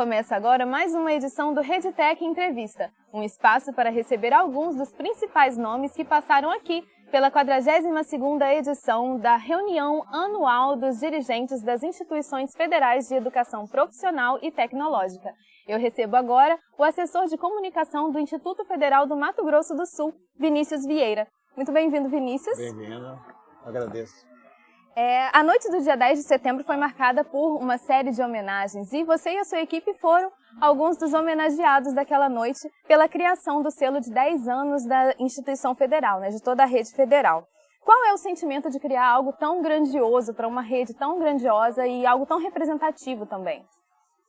Começa agora mais uma edição do RedeTech Entrevista, um espaço para receber alguns dos principais nomes que passaram aqui pela 42ª edição da reunião anual dos dirigentes das instituições federais de educação profissional e tecnológica. Eu recebo agora o assessor de comunicação do Instituto Federal do Mato Grosso do Sul, Vinícius Vieira. Muito bem-vindo, Vinícius. Bem-vindo, agradeço. A noite do dia 10 de setembro foi marcada por uma série de homenagens e você e a sua equipe foram alguns dos homenageados daquela noite pela criação do selo de 10 anos da instituição federal, de toda a rede federal. Qual é o sentimento de criar algo tão grandioso para uma rede tão grandiosa e algo tão representativo também?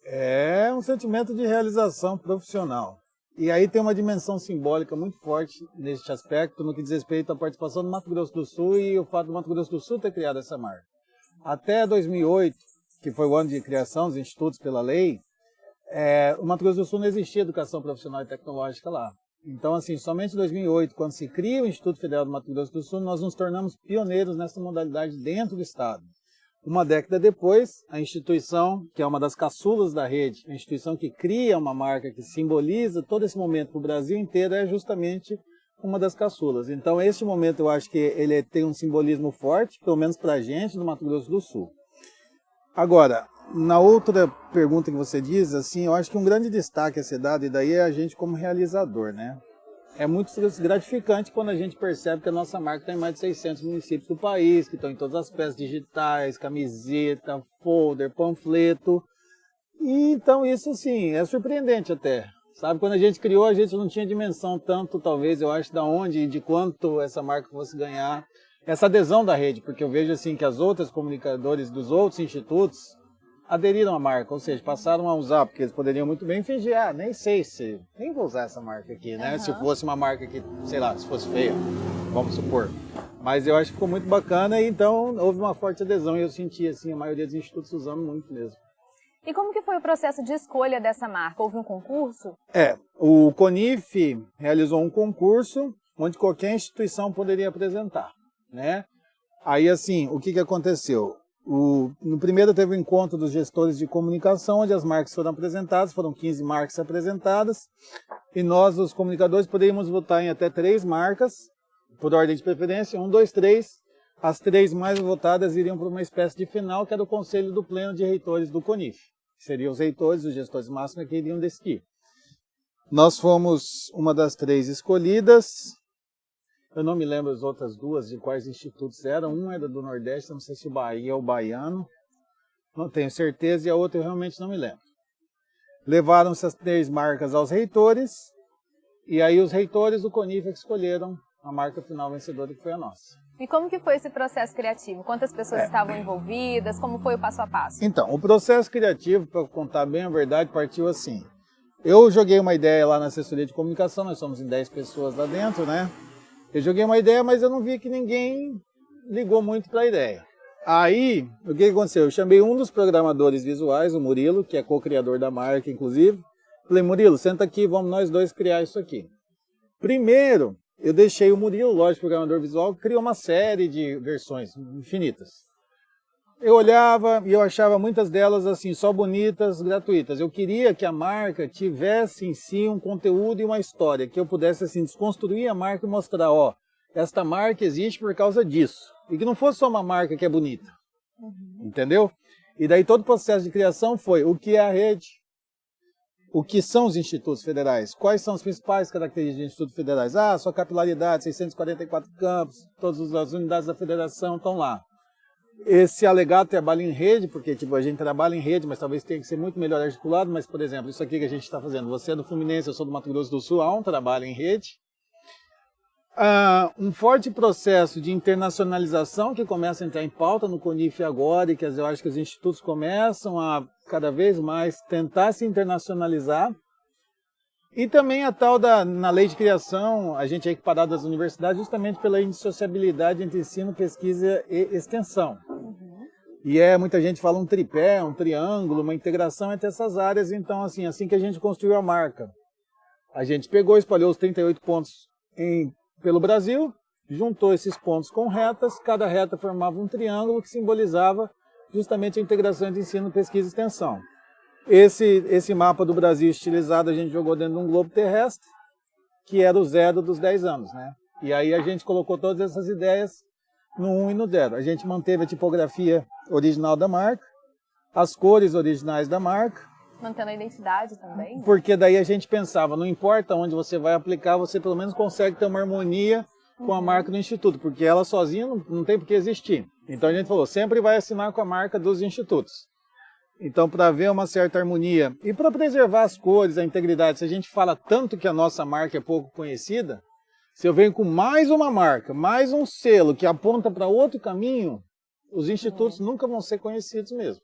É um sentimento de realização profissional. E aí tem uma dimensão simbólica muito forte neste aspecto, no que diz respeito à participação do Mato Grosso do Sul e o fato do Mato Grosso do Sul ter criado essa marca. Até 2008, que foi o ano de criação dos institutos pela lei, o Mato Grosso do Sul não existia educação profissional e tecnológica lá. Então, assim, somente em 2008, quando se cria o Instituto Federal do Mato Grosso do Sul, nós nos tornamos pioneiros nessa modalidade dentro do Estado. Uma década depois, a instituição, que é uma das caçulas da rede, a instituição que cria uma marca que simboliza todo esse momento para o Brasil inteiro, é justamente uma das caçulas. Então, este momento eu acho que ele tem um simbolismo forte, pelo menos para a gente, do Mato Grosso do Sul. Agora, na outra pergunta que você diz, assim, eu acho que um grande destaque a ser dado, e daí é a gente como realizador, né? É muito gratificante quando a gente percebe que a nossa marca está em mais de 600 municípios do país, que estão em todas as peças digitais, camiseta, folder, panfleto. E, então isso, sim, é surpreendente até. Sabe, quando a gente criou, a gente não tinha dimensão tanto, talvez, eu acho, de onde e de quanto essa marca fosse ganhar essa adesão da rede, porque eu vejo assim que as outras comunicadores dos outros institutos aderiram à marca, ou seja, passaram a usar, porque eles poderiam muito bem fingir, nem vou usar essa marca aqui, né? Se fosse uma marca que, sei lá, se fosse feia, vamos supor. Mas eu acho que ficou muito bacana e então houve uma forte adesão e eu senti, assim, a maioria dos institutos usando muito mesmo. E como que foi o processo de escolha dessa marca? Houve um concurso? O CONIF realizou um concurso onde qualquer instituição poderia apresentar, né? Aí, assim, o que aconteceu? No primeiro teve o encontro dos gestores de comunicação, onde as marcas foram apresentadas, foram 15 marcas apresentadas, e nós, os comunicadores, poderíamos votar em até 3 marcas, por ordem de preferência, 1, 2, 3. As 3 mais votadas iriam para uma espécie de final, que era o Conselho do Pleno de Reitores do CONIF. Seriam os reitores, os gestores máximos que iriam decidir. Nós fomos uma das 3 escolhidas. Eu não me lembro as outras 2 de quais institutos eram. Um era do Nordeste, não sei se o Bahia ou o Baiano. Não tenho certeza, e a outra eu realmente não me lembro. Levaram essas 3 marcas aos reitores, e aí os reitores do CONIF é que escolheram a marca final vencedora, que foi a nossa. E como que foi esse processo criativo? Quantas pessoas estavam envolvidas? Como foi o passo a passo? Então, o processo criativo, para contar bem a verdade, partiu assim. Eu joguei uma ideia lá na assessoria de comunicação, nós somos em 10 pessoas lá dentro, né? Eu joguei uma ideia, mas eu não vi que ninguém ligou muito para a ideia. Aí, o que aconteceu? Eu chamei um dos programadores visuais, o Murilo, que é co-criador da marca, inclusive. Falei, Murilo, senta aqui, vamos nós dois criar isso aqui. Primeiro, eu deixei o Murilo, lógico, programador visual, criou uma série de versões infinitas. Eu olhava e eu achava muitas delas assim, só bonitas, gratuitas. Eu queria que a marca tivesse em si um conteúdo e uma história, que eu pudesse assim desconstruir a marca e mostrar, esta marca existe por causa disso. E que não fosse só uma marca que é bonita. Entendeu? E daí todo o processo de criação foi o que é a rede, o que são os institutos federais, quais são as principais características dos institutos federais. Sua capilaridade, 644 campos, todas as unidades da federação estão lá. Esse alegado trabalho em rede, porque a gente trabalha em rede, mas talvez tenha que ser muito melhor articulado, mas, por exemplo, isso aqui que a gente está fazendo, você é do Fluminense, eu sou do Mato Grosso do Sul, há um trabalho em rede. Um forte processo de internacionalização que começa a entrar em pauta no CONIF agora, e que eu acho que os institutos começam a, cada vez mais, tentar se internacionalizar. E também a tal na lei de criação, a gente é equiparado às universidades justamente pela indissociabilidade entre ensino, pesquisa e extensão. E muita gente fala um tripé, um triângulo, uma integração entre essas áreas. Então, assim que a gente construiu a marca, a gente pegou, espalhou os 38 pontos pelo Brasil, juntou esses pontos com retas, cada reta formava um triângulo que simbolizava justamente a integração entre ensino, pesquisa e extensão. Esse mapa do Brasil estilizado a gente jogou dentro de um globo terrestre, que era o 0 dos 10 anos, né? E aí a gente colocou todas essas ideias no 1 e no 0. A gente manteve a tipografia original da marca, as cores originais da marca. Mantendo a identidade também. Porque daí a gente pensava, não importa onde você vai aplicar, você pelo menos consegue ter uma harmonia com a marca do Instituto, porque ela sozinha não tem por que existir. Então a gente falou, sempre vai assinar com a marca dos institutos. Então, para ver uma certa harmonia e para preservar as cores, a integridade, se a gente fala tanto que a nossa marca é pouco conhecida, se eu venho com mais uma marca, mais um selo que aponta para outro caminho, os institutos nunca vão ser conhecidos mesmo.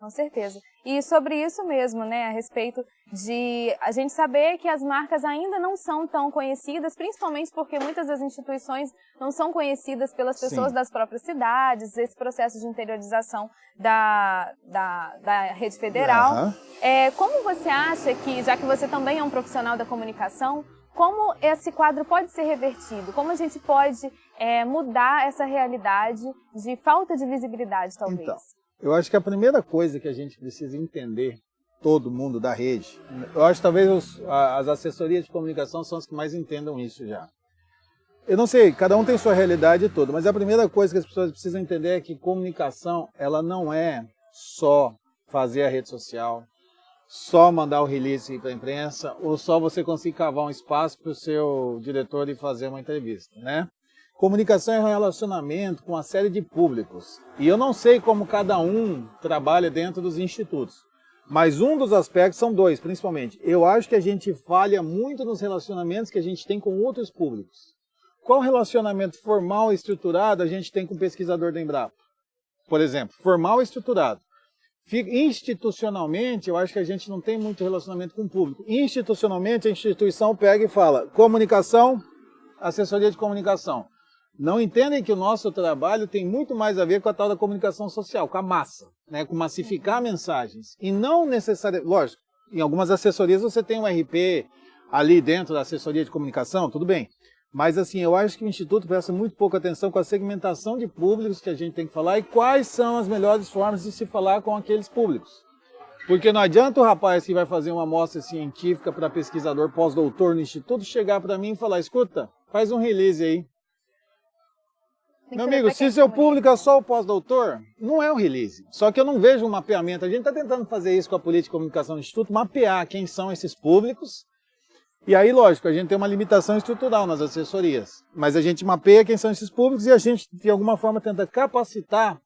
Com certeza. E sobre isso mesmo, né, a respeito de a gente saber que as marcas ainda não são tão conhecidas, principalmente porque muitas das instituições não são conhecidas pelas pessoas das próprias cidades, esse processo de interiorização da rede federal. Como você acha que, já que você também é um profissional da comunicação, como esse quadro pode ser revertido? Como a gente pode mudar essa realidade de falta de visibilidade, talvez? Então, eu acho que a primeira coisa que a gente precisa entender, todo mundo da rede, eu acho que talvez as assessorias de comunicação são as que mais entendam isso já. Eu não sei, cada um tem sua realidade toda, mas a primeira coisa que as pessoas precisam entender é que comunicação, ela não é só fazer a rede social, só mandar o release para a imprensa, ou só você conseguir cavar um espaço para o seu diretor e fazer uma entrevista, né? Comunicação é um relacionamento com uma série de públicos. E eu não sei como cada um trabalha dentro dos institutos. Mas um dos aspectos são dois, principalmente. Eu acho que a gente falha muito nos relacionamentos que a gente tem com outros públicos. Qual relacionamento formal e estruturado a gente tem com o pesquisador da Embrapa? Por exemplo, formal e estruturado. Institucionalmente, eu acho que a gente não tem muito relacionamento com o público. Institucionalmente, a instituição pega e fala comunicação, assessoria de comunicação. Não entendem que o nosso trabalho tem muito mais a ver com a tal da comunicação social, com a massa, né? Com massificar mensagens. E não necessariamente, lógico, em algumas assessorias você tem um RP ali dentro da assessoria de comunicação, tudo bem. Mas assim, eu acho que o Instituto presta muito pouca atenção com a segmentação de públicos que a gente tem que falar e quais são as melhores formas de se falar com aqueles públicos. Porque não adianta o rapaz que vai fazer uma amostra científica para pesquisador pós-doutor no Instituto chegar para mim e falar, escuta, faz um release aí. Meu amigo, se seu público é só o pós-doutor, não é um release. Só que eu não vejo um mapeamento. A gente está tentando fazer isso com a política de comunicação do Instituto, mapear quem são esses públicos. E aí, lógico, a gente tem uma limitação estrutural nas assessorias. Mas a gente mapeia quem são esses públicos e a gente, de alguma forma, tenta capacitar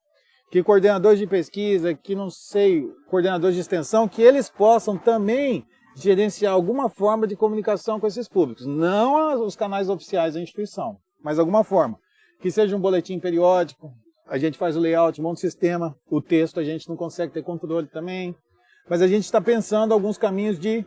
que coordenadores de pesquisa, que não sei, coordenadores de extensão, que eles possam também gerenciar alguma forma de comunicação com esses públicos. Não os canais oficiais da instituição, mas alguma forma. Que seja um boletim periódico, a gente faz o layout, monta o sistema, o texto a gente não consegue ter controle também, mas a gente está pensando alguns caminhos de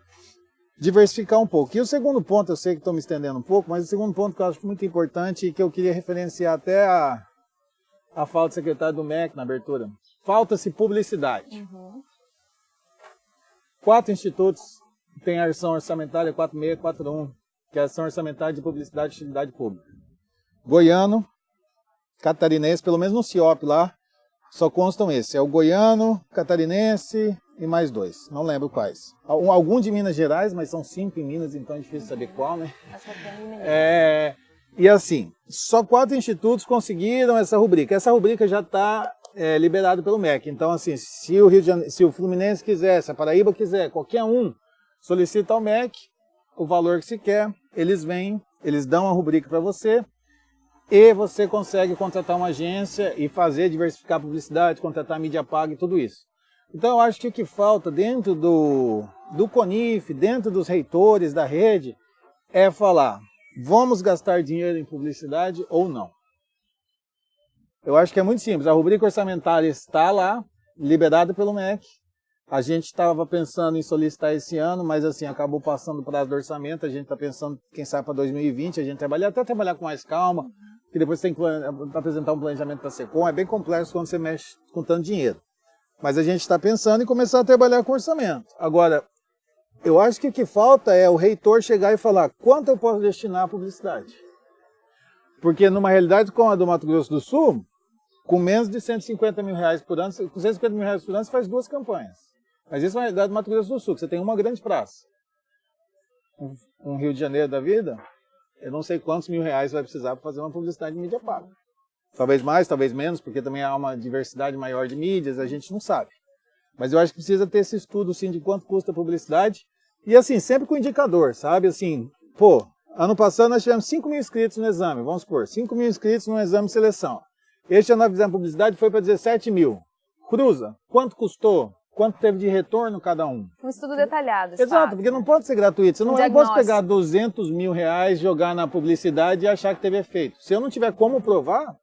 diversificar um pouco. E o segundo ponto, eu sei que estou me estendendo um pouco, mas o segundo ponto que eu acho muito importante e que eu queria referenciar até a fala do secretário do MEC na abertura, falta-se publicidade. 4 institutos têm a ação orçamentária 4641, que é a ação orçamentária de publicidade e utilidade pública. Goiano, catarinense, pelo menos no CIOP lá, só constam esses. É o goiano, catarinense e mais 2. Não lembro quais. Algum de Minas Gerais, mas são 5 em Minas, então é difícil saber qual, né? E assim, só 4 institutos conseguiram essa rubrica. Essa rubrica já está liberada pelo MEC. Então, assim, se o Rio de Janeiro, se o Fluminense quiser, se a Paraíba quiser, qualquer um solicita ao MEC o valor que se quer, eles vêm, eles dão a rubrica para você. E você consegue contratar uma agência e fazer, diversificar a publicidade, contratar a mídia paga e tudo isso. Então eu acho que o que falta dentro do CONIF, dentro dos reitores da rede, é falar, vamos gastar dinheiro em publicidade ou não? Eu acho que é muito simples, a rubrica orçamentária está lá, liberada pelo MEC. A gente estava pensando em solicitar esse ano, mas assim, acabou passando o prazo do orçamento, a gente está pensando, quem sabe para 2020, a gente até trabalhar com mais calma, que depois tem que apresentar um planejamento para a SECOM, é bem complexo quando você mexe com tanto dinheiro. Mas a gente está pensando em começar a trabalhar com orçamento. Agora, eu acho que o que falta é o reitor chegar e falar quanto eu posso destinar à publicidade. Porque numa realidade como a do Mato Grosso do Sul, com menos de R$150 mil por ano, com R$150 mil por ano você faz 2 campanhas. Mas isso é uma realidade do Mato Grosso do Sul, que você tem uma grande praça. Um Rio de Janeiro da vida, eu não sei quantos R$ 1.000 vai precisar para fazer uma publicidade de mídia paga. Talvez mais, talvez menos, porque também há uma diversidade maior de mídias, a gente não sabe. Mas eu acho que precisa ter esse estudo, sim, de quanto custa a publicidade. E assim, sempre com indicador, sabe? Assim, pô, ano passado nós tivemos 5.000 inscritos no exame, vamos supor, 5.000 inscritos no exame de seleção. Este ano nós fizemos publicidade, foi para 17.000. Cruza, quanto custou? Quanto teve de retorno cada um? Um estudo detalhado. Exato, porque não pode ser gratuito. Você não pode pegar R$ 200 mil, jogar na publicidade e achar que teve efeito. Se eu não tiver como provar,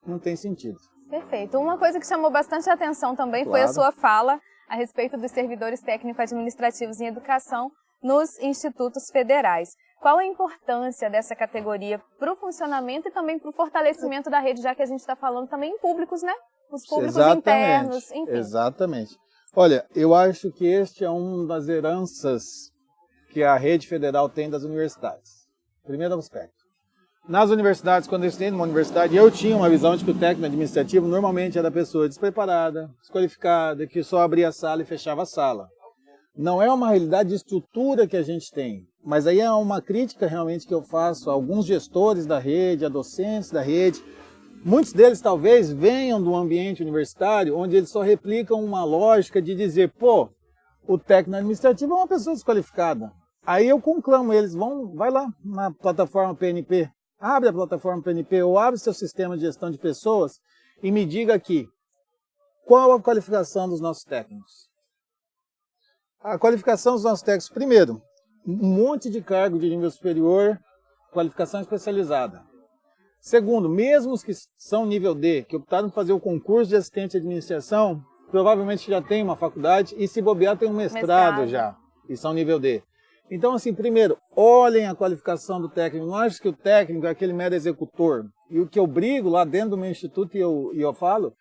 não tem sentido. Perfeito. Uma coisa que chamou bastante atenção também foi a sua fala a respeito dos servidores técnico-administrativos em educação nos institutos federais. Qual a importância dessa categoria para o funcionamento e também para o fortalecimento da rede, já que a gente está falando também em públicos, né? Os públicos internos, enfim. Exatamente. Olha, eu acho que este é uma das heranças que a rede federal tem das universidades. Primeiro aspecto. Nas universidades, quando eu estudei numa universidade, eu tinha uma visão de que o técnico administrativo normalmente era pessoa despreparada, desqualificada, que só abria a sala e fechava a sala. Não é uma realidade de estrutura que a gente tem, mas aí é uma crítica realmente que eu faço a alguns gestores da rede, a docentes da rede. Muitos deles talvez venham do ambiente universitário, onde eles só replicam uma lógica de dizer, pô, o técnico administrativo é uma pessoa desqualificada. Aí eu conclamo eles, vai lá na plataforma PNP, abre a plataforma PNP ou abre seu sistema de gestão de pessoas e me diga aqui, qual a qualificação dos nossos técnicos? A qualificação dos nossos técnicos, primeiro, um monte de cargo de nível superior, qualificação especializada. Segundo, mesmo os que são nível D, que optaram por fazer o concurso de assistente de administração, provavelmente já tem uma faculdade e se bobear tem um mestrado já, e são nível D. Então, assim, primeiro, olhem a qualificação do técnico. Não acho que o técnico é aquele mero executor. E o que eu brigo lá dentro do meu instituto e eu falo,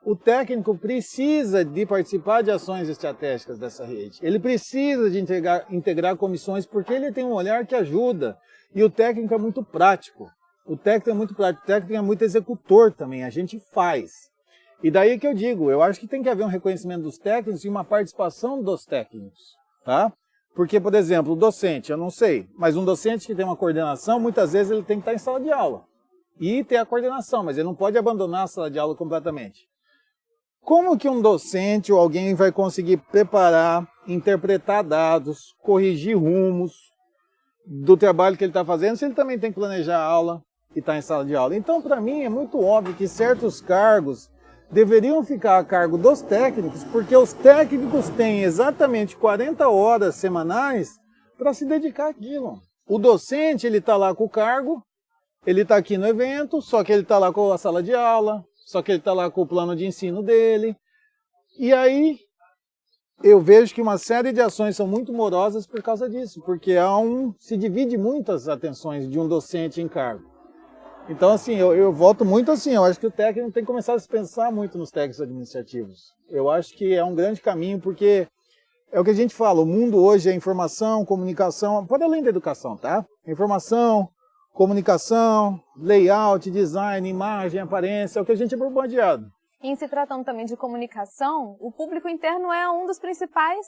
o técnico precisa de participar de ações estratégicas dessa rede. Ele precisa de integrar comissões porque ele tem um olhar que ajuda. E o técnico é muito prático. O técnico é muito prático, o técnico é muito executor também, a gente faz. E daí que eu digo, eu acho que tem que haver um reconhecimento dos técnicos e uma participação dos técnicos, tá? Porque, por exemplo, o docente, eu não sei, mas um docente que tem uma coordenação, muitas vezes ele tem que estar em sala de aula e ter a coordenação, mas ele não pode abandonar a sala de aula completamente. Como que um docente ou alguém vai conseguir preparar, interpretar dados, corrigir rumos do trabalho que ele está fazendo, se ele também tem que planejar a aula e está em sala de aula? Então, para mim, é muito óbvio que certos cargos deveriam ficar a cargo dos técnicos, porque os técnicos têm exatamente 40 horas semanais para se dedicar àquilo. O docente, ele está lá com o cargo, ele está aqui no evento, só que ele está lá com a sala de aula, só que ele está lá com o plano de ensino dele. E aí, eu vejo que uma série de ações são muito morosas por causa disso, porque se divide muitas atenções de um docente em cargo. Então, assim, eu volto muito assim, eu acho que o técnico tem que começar a se pensar muito nos técnicos administrativos. Eu acho que é um grande caminho, porque é o que a gente fala, o mundo hoje é informação, comunicação, para além da educação, tá? Informação, comunicação, layout, design, imagem, aparência, é o que a gente é bombardeado. E em se tratando também de comunicação, o público interno é um dos principais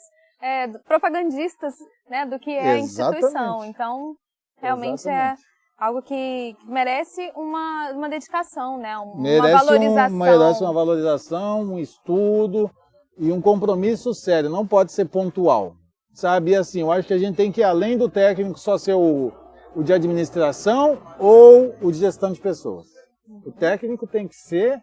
propagandistas, né, do que é a instituição. Então, realmente é algo que merece uma dedicação, né? Uma valorização. Merece uma valorização, um estudo e um compromisso sério. Não pode ser pontual, sabe? E assim, eu acho que a gente tem que ir além do técnico só ser o de administração ou o de gestão de pessoas. O técnico tem que ser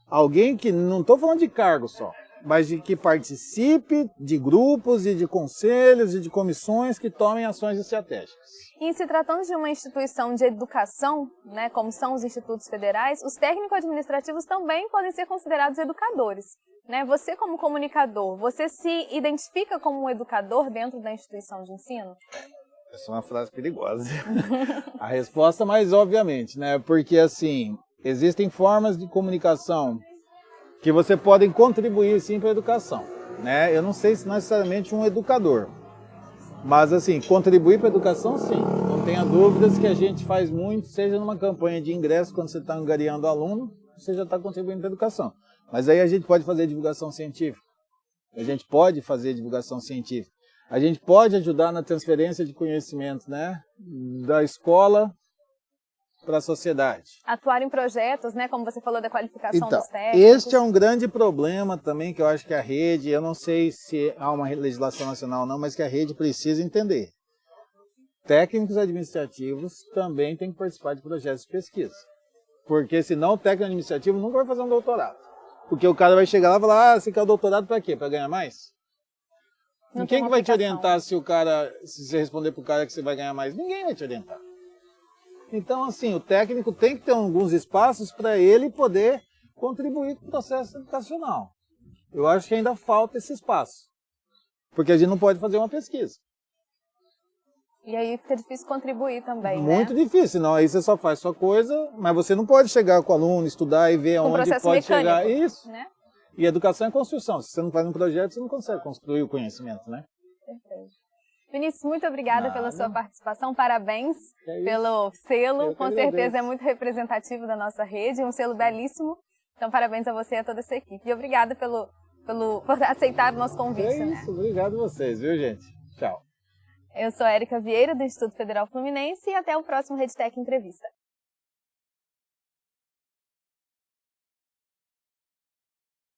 alguém que, não estou falando de cargo só, mas de que participe de grupos e de conselhos e de comissões que tomem ações estratégicas. E se tratando de uma instituição de educação, né, como são os institutos federais, os técnico-administrativos também podem ser considerados educadores. Né? Você, como comunicador, você se identifica como um educador dentro da instituição de ensino? Essa é uma frase perigosa. A resposta, mais obviamente, né? Porque assim, existem formas de comunicação que você podem contribuir sim para a educação, né? Eu não sei se necessariamente um educador, mas assim, contribuir para a educação sim. Não tenha dúvidas que a gente faz muito, seja numa campanha de ingresso, quando você está angariando aluno, você já está contribuindo para a educação. Mas aí a gente pode fazer divulgação científica, A gente pode fazer divulgação científica. A gente pode ajudar na transferência de conhecimento, né? Da escola para a sociedade. Atuar em projetos, né? Como você falou da qualificação Então, dos técnicos. este é um grande problema também que eu acho que a rede, eu não sei se há uma legislação nacional ou não, mas que a rede precisa entender. Técnicos administrativos também têm que participar de projetos de pesquisa. Porque senão o técnico administrativo nunca vai fazer um doutorado. Porque o cara vai chegar lá e falar, você quer o doutorado para quê? Para ganhar mais? Não Quem tem que uma vai te aplicação. orientar se você responder para o cara que você vai ganhar mais? Ninguém vai te orientar. Então, assim, o técnico tem que ter alguns espaços para ele poder contribuir com o processo educacional. Eu acho que ainda falta esse espaço. Porque a gente não pode fazer uma pesquisa. E aí fica difícil contribuir também, Muito né? difícil, senão aí você só faz sua coisa, mas você não pode chegar com o aluno, estudar e ver Com aonde processo pode mecânico, chegar. Isso. né? E educação é construção. Se você não faz um projeto, você não consegue construir o conhecimento, né? Perfeito. Vinícius, muito obrigada pela Nada. sua participação, parabéns É isso. pelo selo, Eu que com certeza agradeço. é muito representativo da nossa rede, um selo belíssimo, então parabéns a você e a toda essa equipe. E obrigada por aceitar o nosso convite. É isso, obrigado a vocês, viu, gente? Tchau. Eu sou Érica Vieira, do Instituto Federal Fluminense, e até o próximo RedeTech Entrevista.